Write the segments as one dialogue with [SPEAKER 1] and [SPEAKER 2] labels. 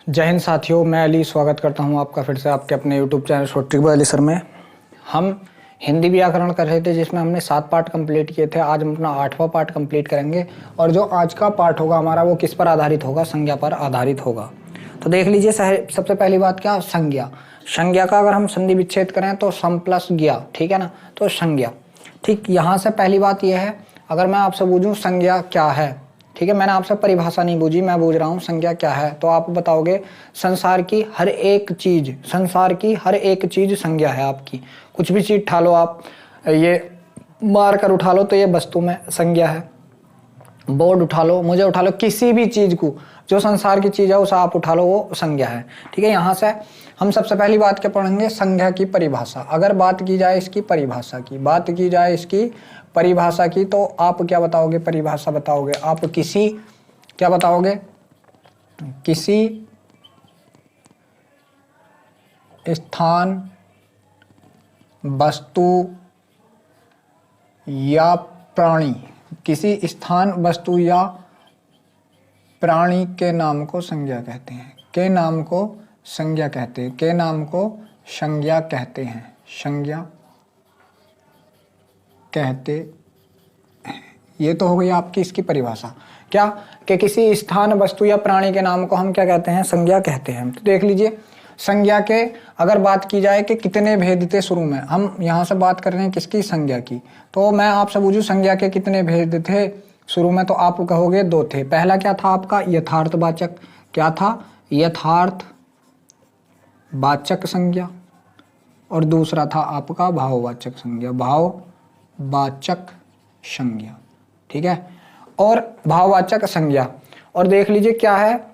[SPEAKER 1] जय हिंद साथियों, मैं अली स्वागत करता हूं आपका फिर से आपके अपने YouTube channel short trick bye Ali sir में। हम हिंदी व्याकरण कर रहे थे जिसमें हमने 7 पार्ट कंप्लीट किए थे। आज हम अपना 8वां पार्ट कंप्लीट करेंगे और जो आज का पार्ट होगा हमारा वो किस पर आधारित होगा? संज्ञा पर आधारित होगा। तो देख लीजिए, सबसे पहली बात क्या? संज्ञा। संज्ञा का अगर हम संधि विच्छेद करें तो सम प्लस ज्ञा, ठीक है ना, तो संज्ञा। ठीक, यहाँ से पहली बात यह है, अगर मैं आपसे पूछूं संज्ञा क्या है, ठीक है, मैंने आपसे परिभाषा नहीं पूछी, मैं पूछ रहा हूँ संज्ञा क्या है, तो आप बताओगे संसार की हर एक चीज, संसार की हर एक चीज संज्ञा है आपकी। कुछ भी चीज उठा लो आप, ये मार कर उठा लो तो ये वस्तु में संज्ञा है। बोर्ड उठा लो, मुझे उठा लो, किसी भी चीज को, जो संसार की चीज है उसे आप उठा लो, वो संज्ञा है। ठीक है, यहाँ से हम सबसे पहली बात क्या पढ़ेंगे? संज्ञा की परिभाषा। अगर बात की जाए इसकी परिभाषा की, बात की जाए इसकी परिभाषा की, तो आप क्या बताओगे? परिभाषा बताओगे आप किसी, क्या बताओगे? किसी स्थान, वस्तु या प्राणी, किसी स्थान, वस्तु या प्राणी के नाम को संज्ञा कहते हैं। के नाम को संज्ञा कहते हैं, के नाम को संज्ञा कहते हैं, संज्ञा कहते हैं। ये तो हो गई आपकी इसकी परिभाषा। क्या? कि किसी स्थान, वस्तु या प्राणी के नाम को हम क्या कहते हैं? संज्ञा कहते हैं। तो देख लीजिए, संज्ञा के अगर बात की जाए कि कितने भेद थे शुरू में, हम यहाँ से बात कर रहे हैं किसकी? संज्ञा की। तो मैं आपसे पूछूं संज्ञा के कितने भेद थे शुरू में, तो आप कहोगे 2 थे। पहला क्या था आपका? यथार्थवाचक। क्या था? यथार्थवाचक संज्ञा। और दूसरा था आपका भाववाचक संज्ञा, भाववाचक संज्ञा। ठीक है, और भाववाचक संज्ञा। और देख लीजिए क्या है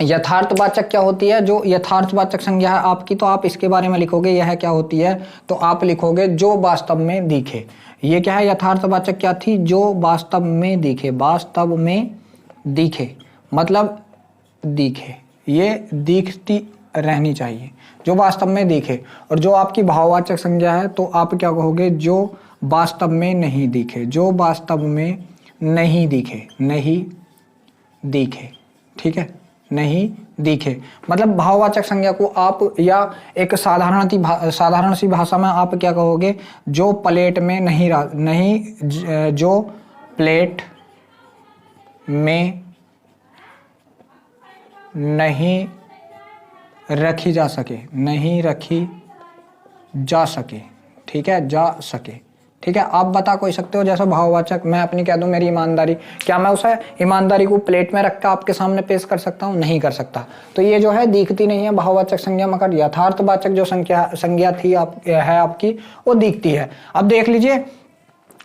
[SPEAKER 1] यथार्थवाचक क्या होती है? जो यथार्थवाचक संज्ञा है आपकी, तो आप इसके बारे में लिखोगे यह क्या होती है, तो आप लिखोगे जो वास्तव में दिखे। ये क्या है? यथार्थवाचक क्या थी? जो वास्तव में दिखे, वास्तव में दिखे मतलब दिखे, ये दिखती रहनी चाहिए, जो वास्तव में दिखे। और जो आपकी भाववाचक संज्ञा है तो आप क्या कहोगे? जो वास्तव में नहीं दिखे, जो वास्तव में नहीं दिखे, नहीं दिखे। ठीक है, नहीं दिखे मतलब भाववाचक संज्ञा को आप, या एक साधारण सी भाषा में आप क्या कहोगे? जो प्लेट में जो प्लेट में नहीं रखी जा सके, नहीं रखी जा सके। ठीक है, जा सके। ठीक है, आप बता कोई सकते हो जैसा भाववाचक मैं अपनी कह दूं मेरी ईमानदारी, क्या मैं उसे ईमानदारी को प्लेट में रख कर आपके सामने पेश कर सकता हूं? नहीं कर सकता। तो ये जो है दिखती नहीं है भाववाचक संज्ञा, मगर यथार्थवाचक जो संज्ञा थी है आपकी, वो दिखती है। अब देख लीजिए,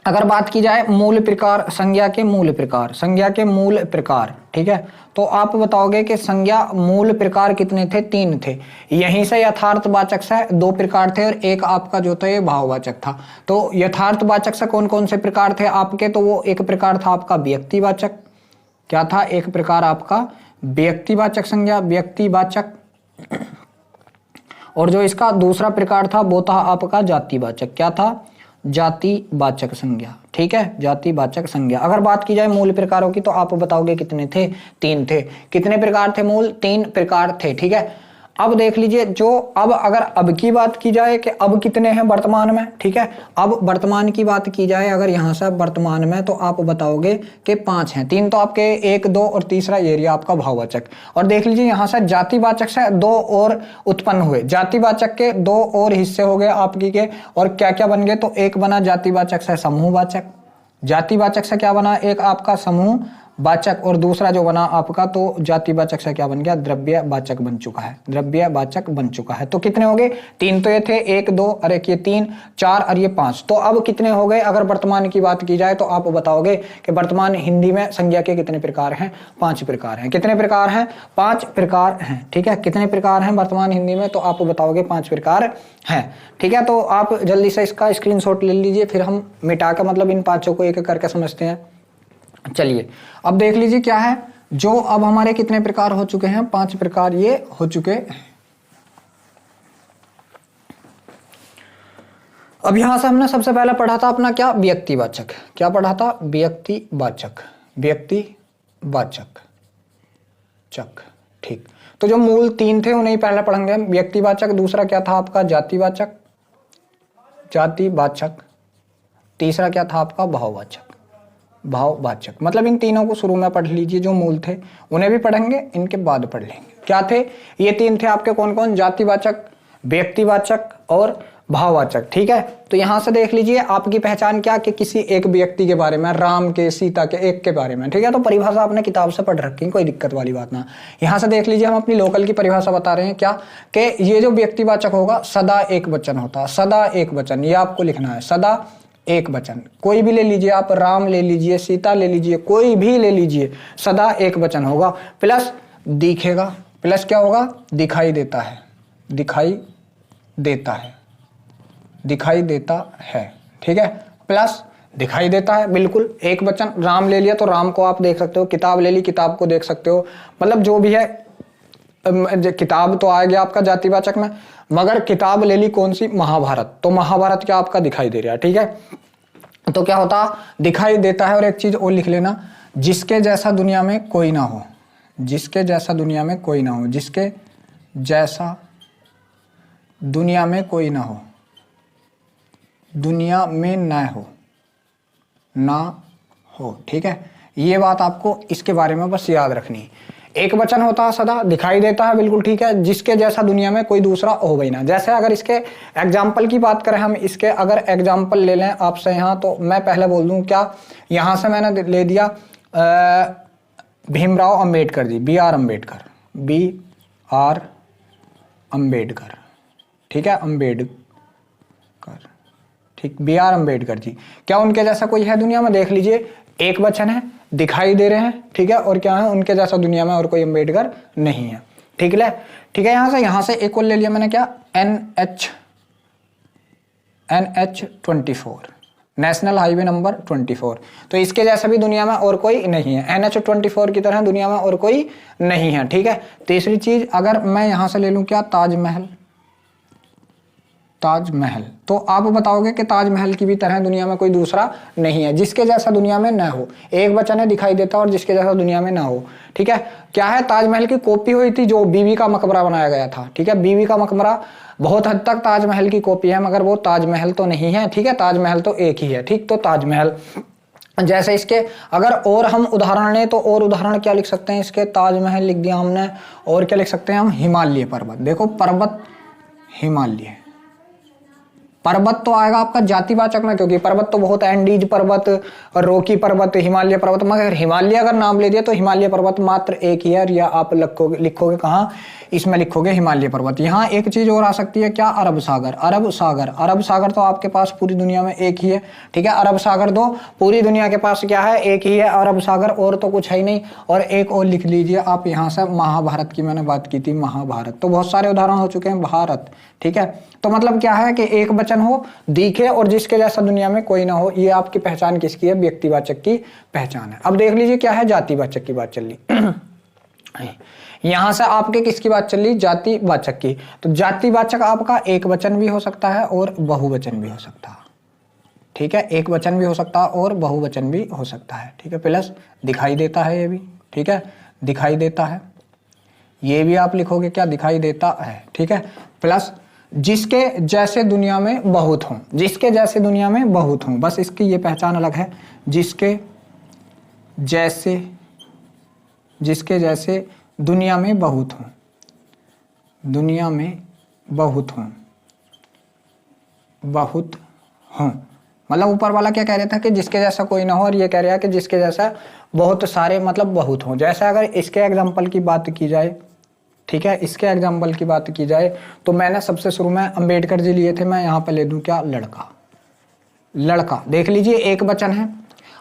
[SPEAKER 1] अगर बात की जाए मूल प्रकार, संज्ञा के मूल प्रकार, संज्ञा के मूल प्रकार, ठीक है, तो आप बताओगे कि संज्ञा मूल प्रकार कितने थे? 3 थे। यहीं से यथार्थवाचक से 2 प्रकार थे और एक आपका जो था ये भाववाचक था। तो यथार्थवाचक से कौन कौन से प्रकार थे आपके? तो वो एक प्रकार था आपका व्यक्तिवाचक। क्या था? एक प्रकार आपका व्यक्तिवाचक संज्ञा, व्यक्तिवाचक। और जो इसका दूसरा प्रकार था वो था आपका जातिवाचक। क्या था? जातिवाचक संज्ञा। ठीक है, जातिवाचक संज्ञा। अगर बात की जाए मूल प्रकारों की तो आप बताओगे कितने थे? 3 थे। कितने प्रकार थे मूल? 3 प्रकार थे। ठीक है, अब देख लीजिए, जो अगर अब की बात की जाए कि अब कितने हैं वर्तमान में, ठीक है, अब वर्तमान की बात की जाए अगर यहाँ से वर्तमान में, तो आप बताओगे कि 5 हैं। 3 तो आपके 1, 2 और तीसरा एरिया आपका भाववाचक। और देख लीजिए यहाँ से जातिवाचक से 2 और उत्पन्न हुए, जातिवाचक के 2 और हिस्से हो गए आपकी के, और क्या क्या बन गए? तो एक बना जातिवाचक से समूहवाचक, जातिवाचक से क्या बना? एक आपका समूह वाचक, और दूसरा जो बना आपका तो जातिवाचक से क्या बन गया? द्रव्यवाचक बन चुका है, द्रव्यवाचक बन चुका है। तो कितने हो गए? 3 तो ये थे, 1, 2 और एक ये 3, 4 और ये 5। तो अब कितने हो गए? अगर वर्तमान की बात की जाए तो आप बताओगे कि वर्तमान हिंदी में संज्ञा के कितने प्रकार हैं? 5 प्रकार हैं। कितने प्रकार हैं? 5 प्रकार हैं। ठीक है, कितने प्रकार हैं वर्तमान हिंदी में? तो आप बताओगे 5 प्रकार हैं। ठीक है, तो आप जल्दी से इसका स्क्रीनशॉट ले लीजिए, फिर हम मिटा कर मतलब इन 5 को एक एक करके समझते हैं। चलिए, अब देख लीजिए क्या है, जो अब हमारे कितने प्रकार हो चुके हैं? 5 प्रकार ये हो चुके हैं। अब यहां से हमने सबसे पहले पढ़ा था अपना क्या? व्यक्तिवाचक। क्या पढ़ा था? व्यक्तिवाचक, व्यक्तिवाचक चक। ठीक, तो जो मूल 3 थे उन्हें पहले पढ़ेंगे हम। व्यक्तिवाचक, दूसरा क्या था आपका जातिवाचक, जातिवाचक, तीसरा क्या था आपका भाववाचक, भाववाचक। मतलब इन तीनों को शुरू में पढ़ लीजिए, जो मूल थे उन्हें भी पढ़ेंगे, इनके बाद पढ़ लेंगे। क्या थे ये 3 थे आपके, कौन कौन, जातिवाचक, व्यक्तिवाचक और भाववाचक। ठीक है, तो यहां से देख लीजिए आपकी पहचान क्या, कि किसी एक व्यक्ति के बारे में, राम के, सीता के, एक के बारे में। ठीक है, तो परिभाषा आपने किताब से पढ़ रखी, कोई दिक्कत वाली बात ना। यहां से देख लीजिए हम अपनी लोकल की परिभाषा बता रहे हैं क्या, कि ये जो व्यक्तिवाचक होगा सदा एक वचन होता है, सदा एक वचन, ये आपको लिखना है, सदा एक वचन। कोई भी ले लीजिए आप, राम ले लीजिए, सीता ले लीजिए, कोई भी ले लीजिए, सदा एक वचन होगा। प्लस दिखेगा, प्लस क्या होगा, दिखाई देता है, दिखाई देता है, दिखाई देता है। ठीक है, प्लस दिखाई देता है, बिल्कुल एक वचन। राम ले लिया तो राम को आप देख सकते हो, किताब ले ली, किताब को देख सकते हो, मतलब जो भी है। किताब तो आ गया आपका जातिवाचक में, मगर किताब ले ली कौन सी, महाभारत, तो महाभारत क्या आपका दिखाई दे रहा है। ठीक है, तो क्या होता, दिखाई देता है। और एक चीज और लिख लेना, जिसके जैसा दुनिया में कोई ना हो, जिसके जैसा दुनिया में कोई ना हो, जिसके जैसा दुनिया में कोई ना हो, दुनिया में ना हो, ना हो। ठीक है, ये बात आपको इसके बारे में बस याद रखनी है। एक वचन होता है, सदा दिखाई देता है, बिल्कुल ठीक है, जिसके जैसा दुनिया में कोई दूसरा हो भी ना। जैसे अगर इसके एग्जाम्पल की बात करें हम, इसके अगर एग्जाम्पल ले लें आपसे यहाँ, तो मैं पहले बोल दूं क्या, यहाँ से मैंने ले दिया भीमराव अंबेडकर जी, BR अम्बेडकर, BR अम्बेडकर। ठीक है, अम्बेडकर, ठीक, BR अम्बेडकर जी। क्या उनके जैसा कोई है दुनिया में, देख लीजिए एक वचन है, दिखाई दे रहे हैं। ठीक है, और क्या है, उनके जैसा दुनिया में और कोई अम्बेडकर नहीं है। ठीक है, ठीक है, यहां से एक और ले लिया मैंने, क्या, NH24, नेशनल हाईवे नंबर 24। तो इसके जैसा भी दुनिया में और कोई नहीं है, NH24 की तरह दुनिया में और कोई नहीं है। ठीक है, तीसरी चीज अगर मैं यहां से ले लूं, क्या, ताजमहल, ताजमहल, तो आप बताओगे कि ताजमहल की भी तरह दुनिया में कोई दूसरा नहीं है, जिसके जैसा दुनिया में न हो। एक वचन है, दिखाई देता और जिसके जैसा दुनिया में ना हो। ठीक है, क्या है, ताजमहल की कॉपी हुई थी, जो बीबी का मकबरा बनाया गया था। ठीक है, बीबी का मकबरा बहुत हद तक ताजमहल की कॉपी है, मगर वो ताजमहल तो नहीं है। ठीक है, ताजमहल तो एक ही है। ठीक, तो ताजमहल जैसे इसके अगर और हम उदाहरण लें, तो और उदाहरण क्या लिख सकते हैं इसके, ताजमहल लिख दिया हमने, और क्या लिख सकते हैं हम, हिमालय पर्वत। देखो पर्वत, हिमालय पर्वत तो आएगा आपका जातिवाचक में, क्योंकि पर्वत तो बहुत है, एंडीज पर्वत, रोकी पर्वत, हिमालय पर्वत। मगर हिमालय अगर नाम ले दिया तो हिमालय पर्वत मात्र एक ही है, या आप लिखोगे कहाँ, इसमें लिखोगे हिमालय पर्वत। यहाँ एक चीज और आ सकती है, क्या, अरब सागर, अरब सागर, अरब सागर तो आपके पास पूरी दुनिया में एक ही है। ठीक है, अरब सागर तो पूरी दुनिया के पास क्या है, एक ही है अरब सागर, और तो कुछ है ही नहीं। और एक और लिख लीजिए आप यहाँ से, महाभारत की मैंने बात की थी, महाभारत। तो बहुत सारे उदाहरण हो चुके हैं, भारत। ठीक है, तो मतलब क्या है कि एक वचन हो, दिखे और जिसके जैसा दुनिया में कोई ना हो। ये आपकी पहचान किसकी है, व्यक्तिवाचक की पहचान है। अब देख लीजिए क्या है, जातिवाचक की बात चल रही। यहां से आपके किसकी बात चल रही, जातिवाचक की। तो जातिवाचक आपका एक वचन भी हो सकता है और बहुवचन भी हो सकता है। ठीक है, एक वचन भी हो सकता है और बहुवचन भी हो सकता है। ठीक है, प्लस दिखाई देता है, ये भी। ठीक है, दिखाई देता है, ये भी आप लिखोगे, क्या, दिखाई देता है। ठीक है, प्लस जिसके जैसे दुनिया में बहुत हों, जिसके जैसे दुनिया में बहुत हों, बस इसकी ये पहचान अलग है, जिसके जैसे, जिसके जैसे दुनिया में बहुत हों, दुनिया में बहुत हों, बहुत हों। मतलब ऊपर वाला क्या कह रहा था कि जिसके जैसा कोई ना हो, और ये कह रहा है कि जिसके जैसा बहुत सारे, मतलब बहुत हों। जैसे अगर इसके एग्जाम्पल की बात की जाए, ठीक है, इसके एग्जाम्पल की बात की जाए, तो मैंने सबसे शुरू में अंबेडकर जी लिए थे, मैं यहाँ पे ले दूं क्या, लड़का, लड़का। देख लीजिए एक वचन है।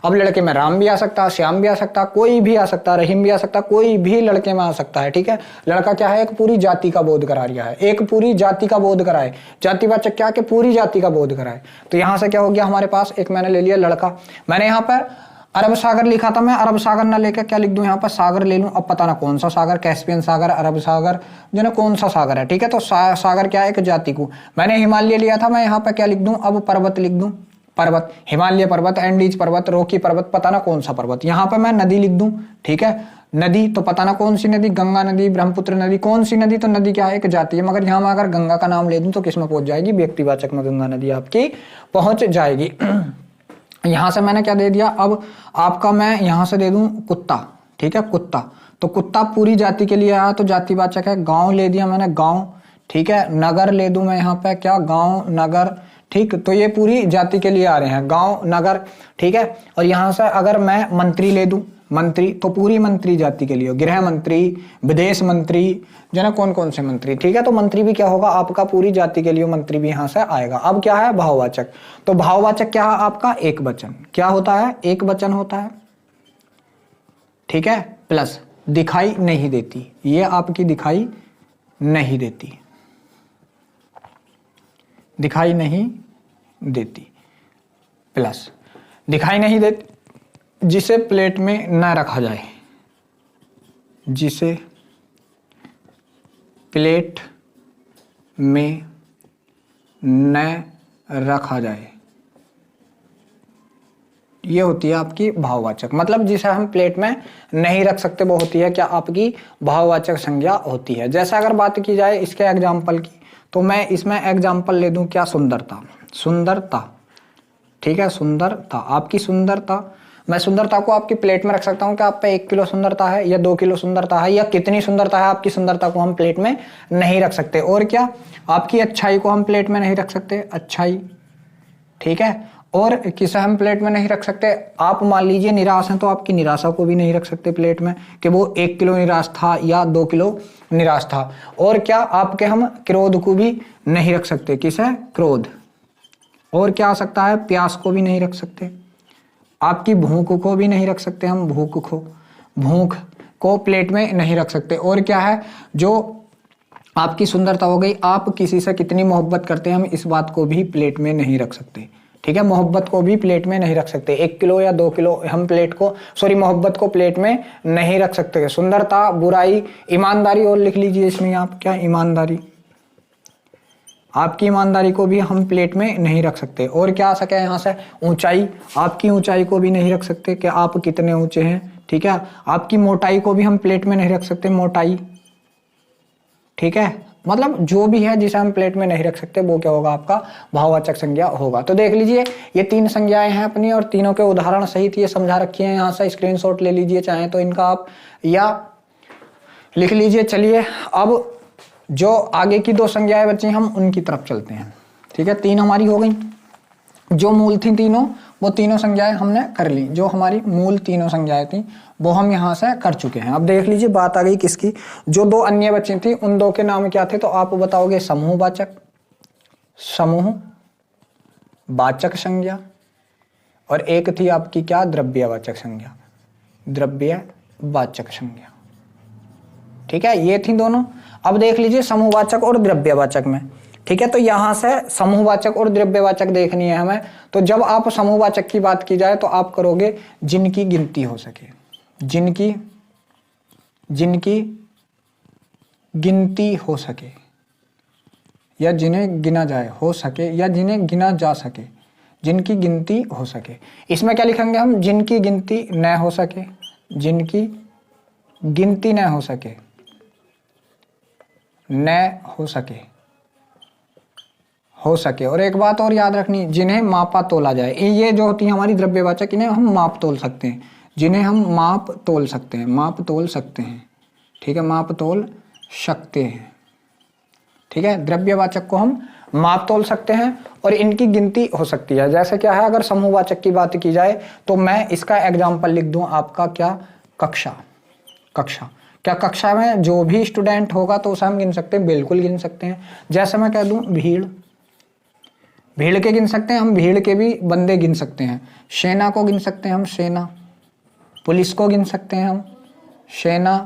[SPEAKER 1] अब लड़के में राम भी आ सकता है, श्याम भी आ सकता है, कोई भी आ सकता है, रहीम भी आ सकता है, कोई भी लड़के में आ सकता है। ठीक है, लड़का क्या है, एक पूरी जाति का बोध करा रहा है, एक पूरी जाति का बोध कराए। जातिवाचक क्या, कि पूरी जाति का बोध कराए। तो यहां से क्या हो गया हमारे पास, एक मैंने ले लिया लड़का। मैंने यहाँ पर अरब सागर लिखा था, मैं अरब सागर ना लेकर क्या लिख दूं, यहाँ पर सागर ले लूं। अब पता ना कौन सा सागर, कैस्पियन सागर, अरब सागर, जो ना कौन सा सागर है। ठीक है, तो सागर क्या है, एक जाति को। मैंने हिमालय लिया था, मैं यहाँ पर क्या लिख दूं, अब पर्वत लिख दूं, पर्वत, हिमालय पर्वत, एंडीज पर्वत, रोकी पर्वत, पता ना कौन सा पर्वत। यहाँ पे मैं नदी लिख दूं। ठीक है, नदी तो पता ना कौन सी नदी, गंगा नदी, ब्रह्मपुत्र नदी, कौन सी नदी, तो नदी क्या है, एक जाति है। मगर यहाँ मैं अगर गंगा का नाम ले दूं तो किस में पहुंच जाएगी, व्यक्तिवाचक में गंगा नदी आपकी पहुंच जाएगी। यहां से मैंने क्या दे दिया, अब आपका मैं यहां से दे दूं कुत्ता, ठीक है, कुत्ता, तो कुत्ता पूरी जाति के लिए आया तो जातिवाचक है। गांव ले दिया मैंने, गांव, ठीक है। नगर ले दूं मैं यहाँ पे, क्या, गांव, नगर, ठीक, तो ये पूरी जाति के लिए आ रहे हैं, गांव, नगर, ठीक है। और यहां से अगर मैं मंत्री ले दूं, मंत्री, तो पूरी मंत्री जाति के लिए, गृह मंत्री, विदेश मंत्री, जो ना कौन कौन से मंत्री, ठीक है। तो मंत्री भी क्या होगा आपका, पूरी जाति के लिए मंत्री भी यहां से आएगा। अब क्या है, भाववाचक, तो भाववाचक क्या है आपका, एक वचन, क्या होता है, एक वचन होता है, ठीक है। प्लस दिखाई नहीं देती, ये आपकी दिखाई नहीं देती, दिखाई नहीं देती, प्लस दिखाई नहीं देती, जिसे प्लेट में न रखा जाए, जिसे प्लेट में न रखा जाए, ये होती है आपकी भाववाचक, मतलब जिसे हम प्लेट में नहीं रख सकते वो होती है क्या, आपकी भाववाचक संज्ञा होती है। जैसे अगर बात की जाए इसके एग्जाम्पल की, तो मैं इसमें एग्जाम्पल ले दूं, क्या, सुंदरता, सुंदरता, ठीक है, सुंदरता, आपकी सुंदरता, मैं सुंदरता को आपकी प्लेट में रख सकता हूं कि आप पे 1 किलो सुंदरता है या 2 किलो सुंदरता है या कितनी सुंदरता है, आपकी सुंदरता को हम प्लेट में नहीं रख सकते। और क्या, आपकी अच्छाई को हम प्लेट में नहीं रख सकते, अच्छाई, ठीक है। और किसे हम प्लेट में नहीं रख सकते, आप मान लीजिए निराश हैं तो आपकी निराशा को भी नहीं रख सकते प्लेट में कि वो 1 किलो निराश था या 2 किलो निराश था। और क्या, आपके हम क्रोध को भी नहीं रख सकते, किसे, क्रोध। और क्या आ सकता है, प्यास को भी नहीं रख सकते, आपकी भूख को भी नहीं रख सकते हम, भूख को प्लेट में नहीं रख सकते। और क्या है, जो आपकी सुंदरता हो गई, आप किसी से कितनी मोहब्बत करते हैं हम इस बात को भी प्लेट में नहीं रख सकते, ठीक है, मोहब्बत को भी प्लेट में नहीं रख सकते। 1 किलो या 2 किलो हम प्लेट को, सॉरी, मोहब्बत को प्लेट में नहीं रख सकते। सुंदरता, बुराई, ईमानदारी, और लिख लीजिए इसमें आप, क्या, ईमानदारी, आपकी ईमानदारी को भी हम प्लेट में नहीं रख सकते। और क्या आ सके यहाँ से, ऊंचाई, आपकी ऊंचाई को भी नहीं रख सकते कि आप कितने ऊंचे हैं, ठीक है। आपकी मोटाई को भी हम प्लेट में नहीं रख सकते, मोटाई, ठीक है। मतलब जो भी है जिसे हम प्लेट में नहीं रख सकते वो क्या होगा, आपका भाववाचक संज्ञा होगा। तो देख लीजिए ये 3 संज्ञाएं हैं अपनी और तीनों के उदाहरण सहित ये समझा रखी हैं, यहाँ से स्क्रीनशॉट ले लीजिए चाहे तो इनका आप, या लिख लीजिए। चलिए अब जो आगे की 2 संज्ञाएं बची हम उनकी तरफ चलते हैं, ठीक है। 3 हमारी हो गई, जो मूल थी तीनों, वो तीनों संज्ञाएं हमने कर ली, जो हमारी मूल तीनों संज्ञाएं थी वो हम यहाँ से कर चुके हैं। अब देख लीजिए बात आ गई किसकी, जो 2 अन्य बची थी उन 2 के नाम क्या थे, तो आप बताओगे समूहवाचक, समूहवाचक संज्ञा, और एक थी आपकी क्या, द्रव्यवाचक संज्ञा, द्रव्यवाचक संज्ञा, ठीक है, ये थी दोनों। अब देख लीजिए समूहवाचक और द्रव्यवाचक में, ठीक है। तो यहां से समूहवाचक और द्रव्यवाचक देखनी है हमें। तो जब आप समूहवाचक की बात की जाए तो आप करोगे जिनकी गिनती हो सके, जिनकी गिनती हो सके, या जिन्हें गिना जाए, हो सके या जिन्हें गिना जा सके, जिनकी गिनती हो सके। इसमें क्या लिखेंगे हम, जिनकी गिनती न हो सके, जिनकी गिनती न हो सके, न हो सके, हो सके। और एक बात और याद रखनी, जिन्हें मापा तोला जाए, ये जो होती है हमारी द्रव्यवाचक, इन्हें हम माप तोल सकते हैं, जिन्हें हम माप तोल सकते हैं, माप तोल सकते हैं, ठीक है, माप तोल सकते हैं, ठीक है। द्रव्यवाचक को हम माप तोल सकते हैं और इनकी गिनती हो सकती है। जैसे क्या है, अगर समूहवाचक की बात की जाए तो मैं इसका एग्जाम्पल लिख दूं आपका, क्या, कक्षा, कक्षा, क्या, कक्षा में जो भी स्टूडेंट होगा तो उसे हम गिन सकते हैं, बिल्कुल गिन सकते हैं। जैसे मैं कह दूं भीड़, भीड़ के गिन सकते हैं हम, भीड़ के भी बंदे गिन सकते हैं। सेना को गिन सकते हैं हम, सेना। पुलिस को गिन सकते हैं हम, सेना,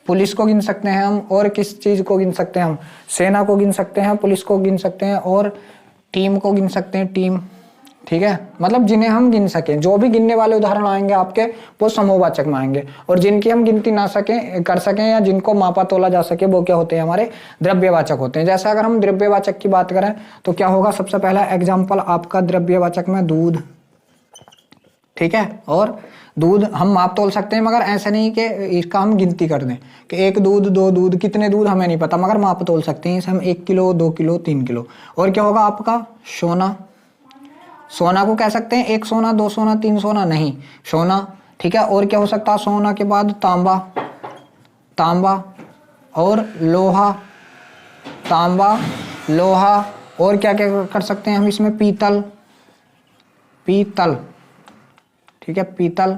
[SPEAKER 1] पुलिस को गिन सकते हैं हम। और किस चीज को गिन सकते हैं हम, सेना को गिन सकते हैं, पुलिस को गिन सकते हैं, और टीम को गिन सकते हैं, टीम, ठीक है। मतलब जिन्हें हम गिन सकें, जो भी गिनने वाले उदाहरण आएंगे आपके वो समूहवाचक में आएंगे। और जिनकी हम गिनती ना सकें, कर सकें, या जिनको मापा तोला जा सके, वो क्या होते हैं, हमारे द्रव्यवाचक होते हैं। जैसे अगर हम द्रव्यवाचक की बात करें तो क्या होगा, सबसे पहला एग्जाम्पल आपका द्रव्यवाचक में दूध, ठीक है। और दूध हम माप तोल सकते हैं, मगर ऐसा नहीं कि इसका हम गिनती कर दें कि 1 दूध 2 दूध, कितने दूध हमें नहीं पता, मगर माप तोल सकते हैं इसे हम 1 किलो 2 किलो 3 किलो। और क्या होगा आपका सोना, सोना को कह सकते हैं 1 सोना 2 सोना 3 सोना, नहीं सोना, ठीक है। और क्या हो सकता है सोना के बाद तांबा, तांबा और लोहा, तांबा लोहा। और क्या क्या कर सकते हैं हम इसमें, पीतल, पीतल, ठीक है पीतल।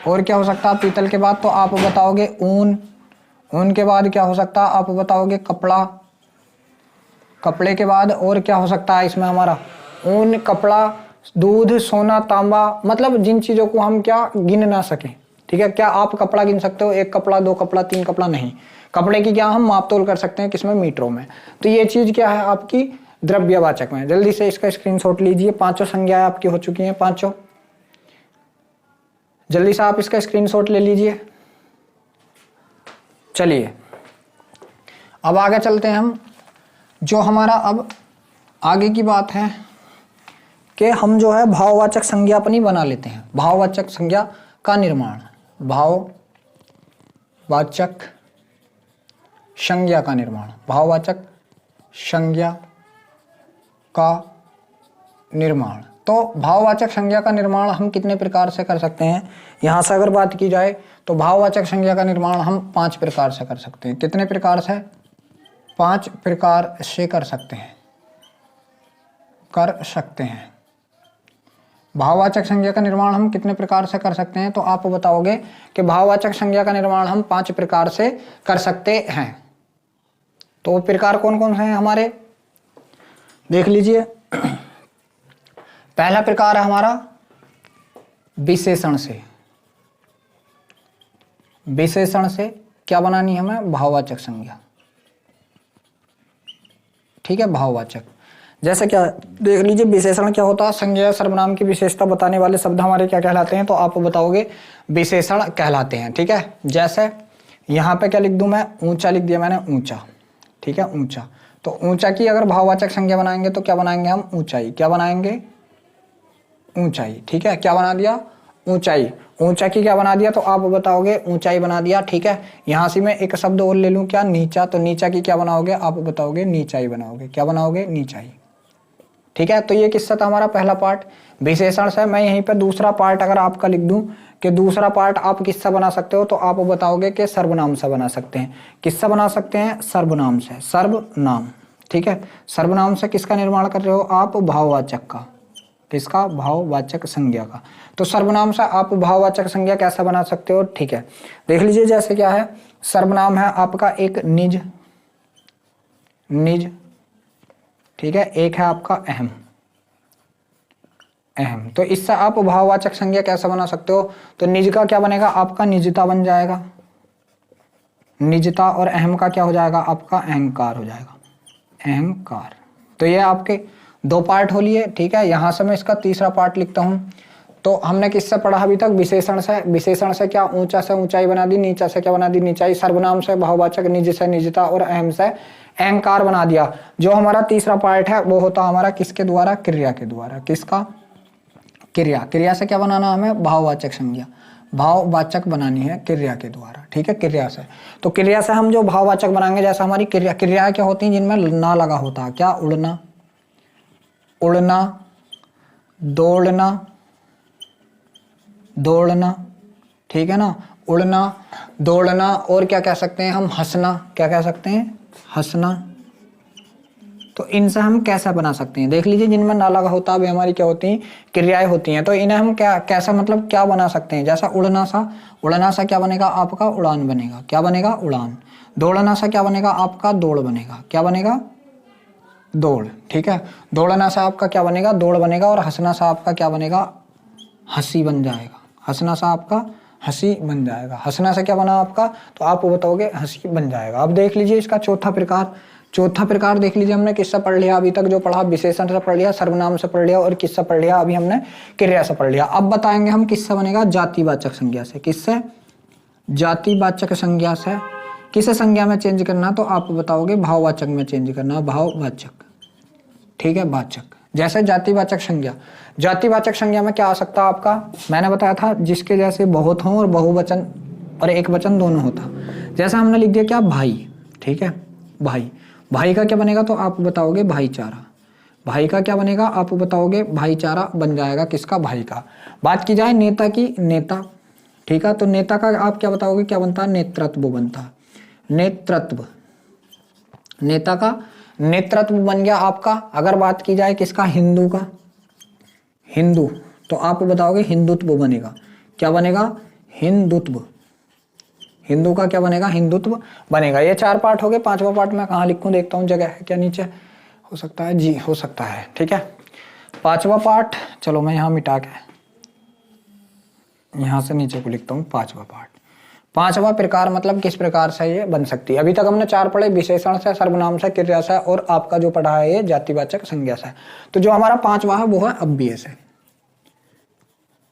[SPEAKER 1] और क्या हो सकता है पीतल के बाद, तो आप बताओगे ऊन, ऊन के बाद क्या हो सकता है आप बताओगे कपड़ा, कपड़े के बाद और क्या हो सकता है इसमें हमारा, ऊन, कपड़ा, दूध, सोना, तांबा, मतलब जिन चीज़ों को हम क्या गिन ना सकें, ठीक है। क्या आप कपड़ा गिन सकते हो 1 कपड़ा 2 कपड़ा 3 कपड़ा, नहीं। कपड़े की क्या हम माप तोल कर सकते हैं किसमें, मीटरों में। तो ये चीज़ क्या है आपकी द्रव्यवाचक में। जल्दी से इसका स्क्रीनशॉट लीजिए, 5 संज्ञाएं आपकी हो चुकी हैं, 5। जल्दी से आप इसका स्क्रीनशॉट ले लीजिए। चलिए अब आगे चलते हैं हम। जो हमारा अब आगे की बात है कि हम जो है भाववाचक संज्ञा अपनी बना लेते हैं। भाववाचक संज्ञा का निर्माण, भाववाचक संज्ञा का निर्माण, भाववाचक संज्ञा का निर्माण। तो भाववाचक संज्ञा का निर्माण हम कितने प्रकार से कर सकते हैं, यहाँ से अगर बात की जाए तो भाववाचक संज्ञा का निर्माण हम 5 प्रकार से कर सकते हैं। कितने प्रकार से, 5 प्रकार से कर सकते हैं, कर सकते हैं। भाववाचक संज्ञा का निर्माण हम कितने प्रकार से कर सकते हैं, तो आप बताओगे कि भाववाचक संज्ञा का निर्माण हम 5 प्रकार से कर सकते हैं। तो वो प्रकार कौन कौन से हैं हमारे, देख लीजिए। पहला प्रकार है हमारा विशेषण से। विशेषण से क्या बनानी है हमें, भाववाचक संज्ञा, ठीक है भाववाचक। जैसे क्या देख लीजिए, विशेषण क्या होता है, संज्ञा सर्वनाम की विशेषता बताने वाले शब्द हमारे क्या कहलाते हैं, तो आप बताओगे विशेषण कहलाते हैं, ठीक है। जैसे यहाँ पे क्या लिख दूं मैं, ऊंचा लिख दिया मैंने, ऊंचा, ठीक है ऊंचा। तो ऊंचा की अगर भाववाचक संज्ञा बनाएंगे तो क्या बनाएंगे हम, ऊंचाई, क्या बनाएंगे, ऊंचाई, ठीक है। क्या बना दिया, ऊंचाई। ऊंचा की क्या बना दिया, तो आप बताओगे ऊंचाई बना दिया, ठीक है। यहाँ से मैं एक शब्द और ले लूं क्या, नीचा, तो नीचा की क्या बनाओगे, आप बताओगे नीचाई बनाओगे, क्या बनाओगे, नीचाई, ठीक है। तो ये किस्सा था हमारा पहला पार्ट विशेषण से। मैं यहीं पे दूसरा पार्ट अगर आपका लिख दूं कि दूसरा पार्ट आप किससे बना सकते हो, तो आप बताओगे कि सर्वनाम से बना सकते हैं। किससे बना सकते हैं, सर्वनाम से, सर्वनाम, ठीक है। सर्वनाम से किसका निर्माण कर रहे हो आप, भाववाचक का, किसका, भाववाचक संज्ञा का। तो सर्वनाम से आप भाववाचक संज्ञा कैसे बना सकते हो, ठीक है। देख लीजिए जैसे क्या है, सर्वनाम है आपका एक निज, निज, ठीक है। एक है आपका अहम, अहम। तो इससे आप भाववाचक संज्ञा कैसे बना सकते हो, तो निज का क्या बनेगा आपका, निजता बन जाएगा, निजता। और अहम का क्या हो जाएगा आपका, अहंकार हो जाएगा, अहंकार। तो ये आपके 2 पार्ट हो लिए, ठीक है। यहाँ से मैं इसका तीसरा पार्ट लिखता हूँ। तो हमने किससे पढ़ा अभी तक, विशेषण से। विशेषण से क्या, ऊंचा से ऊंचाई बना दी, नीचा से क्या बना दी, नीचाई। सर्वनाम से भाववाचक, निज से निजता, और अहम से अहंकार बना दिया। जो हमारा तीसरा पार्ट है वो होता हमारा किसके द्वारा, क्रिया के द्वारा। किसका, क्रिया। क्रिया से क्या बनाना हमें, भाववाचक संज्ञा, भाववाचक बनानी है क्रिया के द्वारा, ठीक है, क्रिया से। तो क्रिया से हम जो भाववाचक बनाएंगे, जैसे हमारी क्रिया, क्रियाएं क्या होती हैं जिनमें ना लगा होता है, क्या, उड़ना, उड़ना, दौड़ना, दौड़ना, ठीक है ना, उड़ना, दौड़ना। और क्या कह सकते हैं हम, हंसना, क्या कह सकते हैं, हंसना। तो इनसे हम कैसा बना सकते हैं, देख लीजिए जिनमें ना लगा होता है हमारी क्या होती हैं, क्रियाएं होती हैं। तो इन्हें हम क्या, कैसा मतलब क्या बना सकते हैं, जैसा उड़ना सा, उड़ना सा क्या बनेगा आपका, उड़ान बनेगा, क्या बनेगा, उड़ान। दौड़ना सा क्या बनेगा आपका, दौड़ बनेगा, क्या बनेगा, दौड़, ठीक है। दौड़ना सा आपका क्या बनेगा, दौड़ बनेगा। और हंसना सा आपका क्या बनेगा, हंसी बन जाएगा, हंसना सा आपका हंसी बन जाएगा। हंसना से क्या बना आपका, तो आप बताओगे हंसी बन जाएगा। अब देख लीजिए इसका चौथा प्रकार। चौथा प्रकार देख लीजिए, हमने किससे पढ़ लिया अभी तक, जो पढ़ा विशेषण से पढ़ लिया, सर्वनाम से पढ़ लिया, और किससे पढ़ लिया, अभी हमने क्रिया से पढ़ लिया। अब बताएंगे हम किससे बनेगा, जातिवाचक संज्ञा से। किससे, जातिवाचक संज्ञा से। किसे संज्ञा में चेंज करना, तो आप बताओगे भाववाचक में चेंज करना, भाववाचक, ठीक है, वाचक। जैसे जातिवाचक संज्ञा, जातिवाचक संज्ञा में क्या आ सकता है आपका, मैंने बताया था जिसके जैसे बहुत हों और बहुवचन और एक वचन दोनों होता। जैसा हमने लिख दिया क्या, भाई, ठीक है, भाई, भाई का क्या बनेगा तो आप बताओगे भाईचारा, भाई का क्या बनेगा आप बताओगे भाईचारा बन जाएगा किसका, भाई का। बात की जाए नेता की, नेता, ठीक है, तो नेता का आप क्या बताओगे, क्या बनता है, नेतृत्व बनता है, नेतृत्व, नेता का नेतृत्व बन गया आपका। अगर बात की जाए किसका, हिंदू का, हिंदू, तो आप बताओगे हिंदुत्व बनेगा, क्या बनेगा, हिंदुत्व, हिंदू का क्या बनेगा, हिंदुत्व बनेगा। ये 4 पार्ट हो गए। 5वां पार्ट मैं कहाँ लिखूं, देखता हूँ जगह है क्या नीचे, हो सकता है जी, हो सकता है, ठीक है। 5वां पार्ट, चलो मैं यहाँ मिटा के यहाँ से नीचे को लिखता हूँ 5वां पार्ट। 5वां प्रकार मतलब किस प्रकार से ये बन सकती है। अभी तक हमने 4 पढ़े, विशेषण से, सर्वनाम से, क्रिया से, और आपका जो पढ़ा है ये जातिवाचक संज्ञा से। तो जो हमारा 5वां है वो है अव्यय से,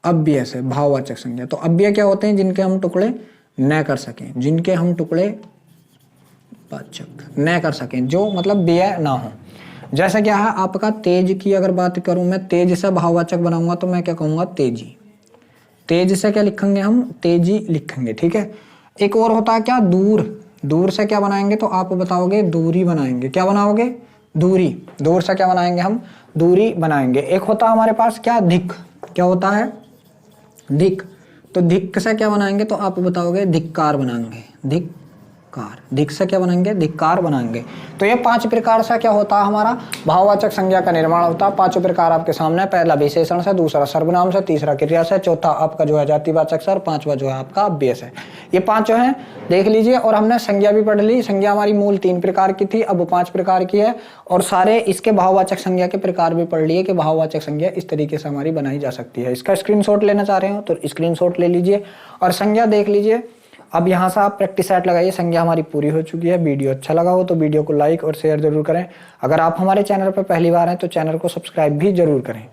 [SPEAKER 1] अव्यय से, भाववाचक संज्ञा। तो अव्यय क्या होते हैं, जिनके हम टुकड़े न कर सकें, जिनके हम टुकड़े वाचक न कर सकें, जो मतलब व्यय ना हो। जैसे क्या है आपका तेज की अगर बात करूं मैं, तेज से भाववाचक बनाऊंगा तो मैं क्या कहूंगा, तेजी, तेज से क्या लिखेंगे हम, तेजी लिखेंगे, ठीक है। एक और होता है क्या, दूर, दूर से क्या बनाएंगे तो आप बताओगे दूरी बनाएंगे, क्या बनाओगे, दूरी, दूर से क्या बनाएंगे हम, दूरी बनाएंगे। एक होता है हमारे पास क्या, धिक, क्या होता है, धिक, तो धिक से क्या बनाएंगे तो आप बताओगे धिक्कार बनाएंगे, धिक्कार, धिक से क्या बनाएंगे, धिक्कार बनाएंगे। तो ये 5 प्रकार से क्या होता है हमारा भाववाचक संज्ञा का निर्माण होता है। 5 प्रकार आपके सामने, पहला विशेषण से, दूसरा सर्वनाम से, तीसरा क्रिया से, चौथा आपका जो है जातिवाचक से, और 5वां जो है आपका अव्यय से। ये 5 जो है देख लीजिए। और हमने संज्ञा भी पढ़ ली। संज्ञा हमारी मूल 3 प्रकार की थी, अब 5 प्रकार की है, और सारे इसके भाववाचक संज्ञा के प्रकार भी पढ़ लिए कि भाववाचक संज्ञा इस तरीके से हमारी बनाई जा सकती है। इसका स्क्रीनशॉट लेना चाह रहे हो तो स्क्रीनशॉट ले लीजिए और संज्ञा देख लीजिए। अब यहाँ से आप प्रैक्टिस सेट लगाइए। संज्ञा हमारी पूरी हो चुकी है। वीडियो अच्छा लगा हो तो वीडियो को लाइक और शेयर जरूर करें। अगर आप हमारे चैनल पर पहली बार हैं तो चैनल को सब्सक्राइब भी जरूर करें।